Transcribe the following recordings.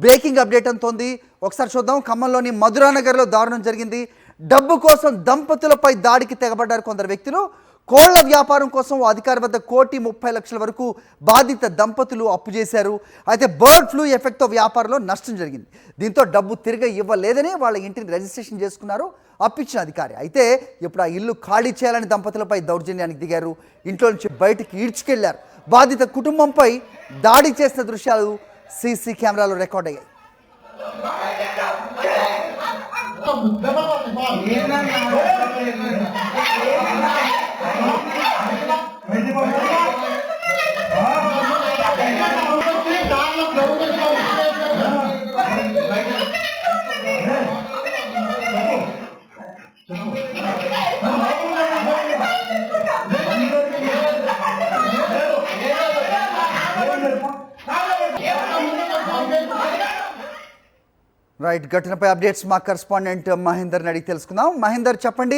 Breaking update అంతోంది. ఒకసారి చూద్దాం. ఖమ్మంలోని మధురానగర్లో దారుణం జరిగింది. డబ్బు కోసం దంపతులపై దాడికి తెగబడ్డారు కొందరు వ్యక్తులు. కోళ్ల వ్యాపారం కోసం అధికారి వద్ద 1,30,00,000 వరకు బాధిత దంపతులు అప్పు చేశారు. అయితే బర్డ్ ఫ్లూ ఎఫెక్ట్తో వ్యాపారంలో నష్టం జరిగింది. దీంతో డబ్బు తిరిగి ఇవ్వలేదని వాళ్ళ ఇంటిని రిజిస్ట్రేషన్ చేసుకున్నారు అప్పిచ్చిన అధికారి. అయితే ఇప్పుడు ఆ ఇల్లు ఖాళీ చేయాలని దంపతులపై దౌర్జన్యానికి దిగారు. ఇంట్లో నుంచి బయటికి ఈడ్చుకెళ్లారు. బాధిత కుటుంబంపై దాడి చేసిన దృశ్యాలు సీసీ కెమెరాలో రికార్డ్ అయ్యాయి. రైట్, ఘటనపై అప్డేట్స్ మా కరెస్పాండెంట్ మహేందర్ని అడిగి తెలుసుకుందాం. మహేందర్, చెప్పండి.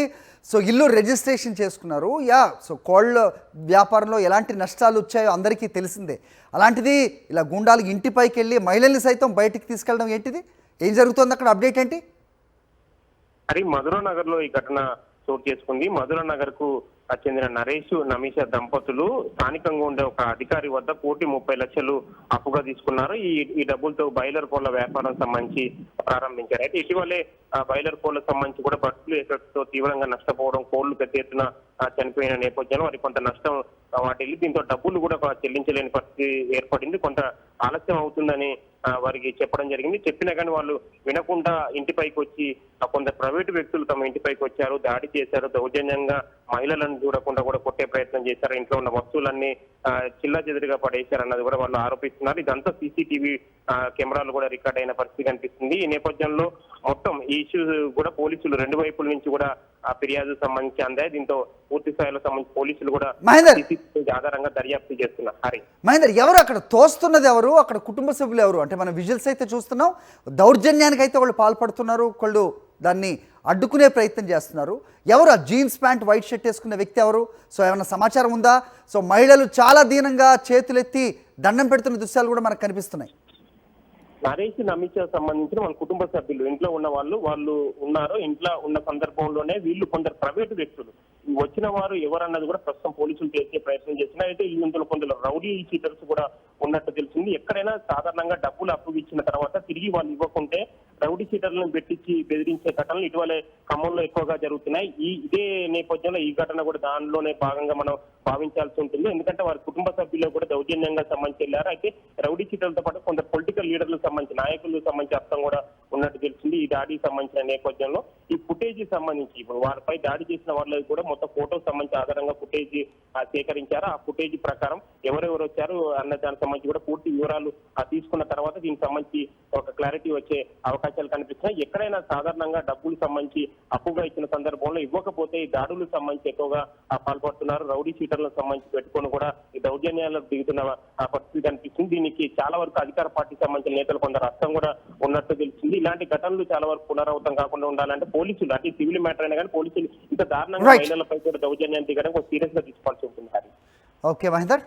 సో ఇల్లు రిజిస్ట్రేషన్ చేసుకున్నారు. సో కోళ్ళ వ్యాపారంలో ఎలాంటి నష్టాలు వచ్చాయో అందరికీ తెలిసిందే. అలాంటిది ఇలా గుండాలు ఇంటిపైకి వెళ్ళి మహిళల్ని సైతం బయటికి తీసుకెళ్ళడం ఏంటిది? ఏం జరుగుతుంది అక్కడ? అప్డేట్ ఏంటి? అది మధురానగర్ లో ఈ ఘటన చోటు చేసుకుంది. మధురానగర్ కు చెందిన నరేష్ నమీష దంపతులు స్థానికంగా ఉండే ఒక అధికారి వద్ద 1,30,00,000 అప్పుగా తీసుకున్నారు. ఈ డబ్బులతో బాయిలర్ కోళ్ల వ్యాపారం సంబంధించి ప్రారంభించారు. అయితే ఇటీవలే బాయిలర్ కోళ్లకు సంబంధించి కూడా బర్డ్ ఫ్లూ ఎఫెక్ట్ తో తీవ్రంగా నష్టపోవడం, కోళ్లు పెద్ద ఎత్తున చనిపోయిన నేపథ్యంలో వారికి కొంత నష్టం వాటిల్లి దీంతో డబ్బులు కూడా చెల్లించలేని పరిస్థితి ఏర్పడింది. కొంత ఆలస్యం అవుతుందని వారికి చెప్పడం జరిగింది. చెప్పినా కానీ వాళ్ళు వినకుండా ఇంటిపైకి వచ్చి కొందరు ప్రైవేటు వ్యక్తులు తమ ఇంటిపైకి వచ్చారు, దాడి చేశారు, దౌర్జన్యంగా మహిళలను చూడకుండా కూడా కొట్టే ప్రయత్నం చేశారు, ఇంట్లో ఉన్న వస్తువులన్నీ చిల్లా చెదిరిగా పడేశారు అన్నది కూడా వాళ్ళు ఆరోపిస్తున్నారు. ఇదంతా సీసీటీవీ కెమెరాలు కూడా రికార్డ్ అయిన పరిస్థితి కనిపిస్తుంది. ఈ నేపథ్యంలో మొత్తం ఈ ఇష్యూ కూడా పోలీసులు రెండు వైపుల నుంచి కూడా ఫిర్యాదు సంబంధించి అందాయి. దీంతో పూర్తి స్థాయిలో సంబంధించి పోలీసులు కూడా ఆధారంగా దర్యాప్తు చేస్తున్నారు. మహేందర్, ఎవరు అక్కడ తోస్తున్నది? ఎవరు అక్కడ కుటుంబ సభ్యులు ఎవరు? అంటే మనం విజువల్స్ అయితే చూస్తున్నాం, దౌర్జన్యానికి అయితే వాళ్ళు పాల్పడుతున్నారు, వాళ్ళు దాన్ని అడ్డుకునే ప్రయత్నం చేస్తున్నారు. ఎవరు ఆ జీన్స్ ప్యాంట్ వైట్ షర్ట్ వేసుకున్న వ్యక్తి ఎవరు? సో ఏమైనా సమాచారం ఉందా? సో మహిళలు చాలా దీనంగా చేతులెత్తి దండం పెడుతున్న దృశ్యాలు కూడా మనకు కనిపిస్తున్నాయి. నరేష్ నమీష సంబంధించిన వాళ్ళ కుటుంబ సభ్యులు ఇంట్లో ఉన్న వాళ్ళు ఉన్నారు. ఇంట్లో ఉన్న సందర్భంలోనే వీళ్ళు కొందరు ప్రైవేటు వ్యక్తులు వచ్చిన వారు ఎవరన్నది కూడా ప్రస్తుతం పోలీసులు చేసే ప్రయత్నం చేస్తున్నారు. అయితే ఇందులో కొందరు రౌడీ చీటర్స్ కూడా ఉన్నట్టు తెలిసింది. ఎక్కడైనా సాధారణంగా డబ్బులు అప్పు ఇచ్చిన తర్వాత తిరిగి వాళ్ళు ఇవ్వకుంటే రౌడీ చీటర్లను పెట్టించి బెదిరించే ఘటనలు ఇటీవలే ఖమ్మంలో ఎక్కువగా జరుగుతున్నాయి. ఇదే నేపథ్యంలో ఈ ఘటన కూడా దానిలోనే భాగంగా మనం భావించాల్సి ఉంటుంది. ఎందుకంటే వారి కుటుంబ సభ్యులు కూడా దౌర్జన్యంగా సంబంధించి వెళ్ళారు. అయితే రౌడీ చీటర్లతో పాటు కొందరు పొలిటికల్ లీడర్లకు సంబంధించి నాయకులకు సంబంధించి అర్థం కూడా ఉన్నట్టు తెలిసింది. ఈ దాడికి సంబంధించిన నేపథ్యంలో ఈ ఫుటేజ్ సంబంధించి ఇప్పుడు వారిపై దాడి చేసిన వాళ్ళకి కూడా మొత్తం ఫోటోకి సంబంధించి ఆధారంగా ఫుటేజ్ సేకరించారు. ఆ ఫుటేజ్ ప్రకారం ఎవరెవరు వచ్చారు అన్న దానికి సంబంధించి కూడా పూర్తి వివరాలు తీసుకున్న తర్వాత దీనికి సంబంధించి ఒక క్లారిటీ వచ్చే అవకాశాలు కనిపిస్తున్నాయి. ఎక్కడైనా సాధారణంగా డబ్బులు సంబంధించి అప్పుగా ఇచ్చిన సందర్భంలో ఇవ్వకపోతే ఈ దాడులకు సంబంధించి ఎక్కువగా పాల్పడుతున్నారు. రౌడీ షీటర్లకు సంబంధించి పెట్టుకొని కూడా ఈ దౌర్జన్యాలకు దిగుతున్న పరిస్థితి కనిపిస్తుంది. దీనికి చాలా వరకు అధికార పార్టీకి సంబంధించిన నేతలు కొందరు అర్థం కూడా ఉన్నట్టు తెలిసింది. ఇలాంటి ఘటనలు చాలా వరకు పునరావృతం కాకుండా ఉండాలంటే పోలీసులు, అంటే సివిల్ మ్యాటర్ అయినా కానీ పోలీసులు ఇంత దారుణంగా మహిళలపై కూడా దౌర్జన్యాన్ని దిగడం సీరియస్ గా తీసుకోవాల్సి ఉంటుంది. ఓకే మహేందర్.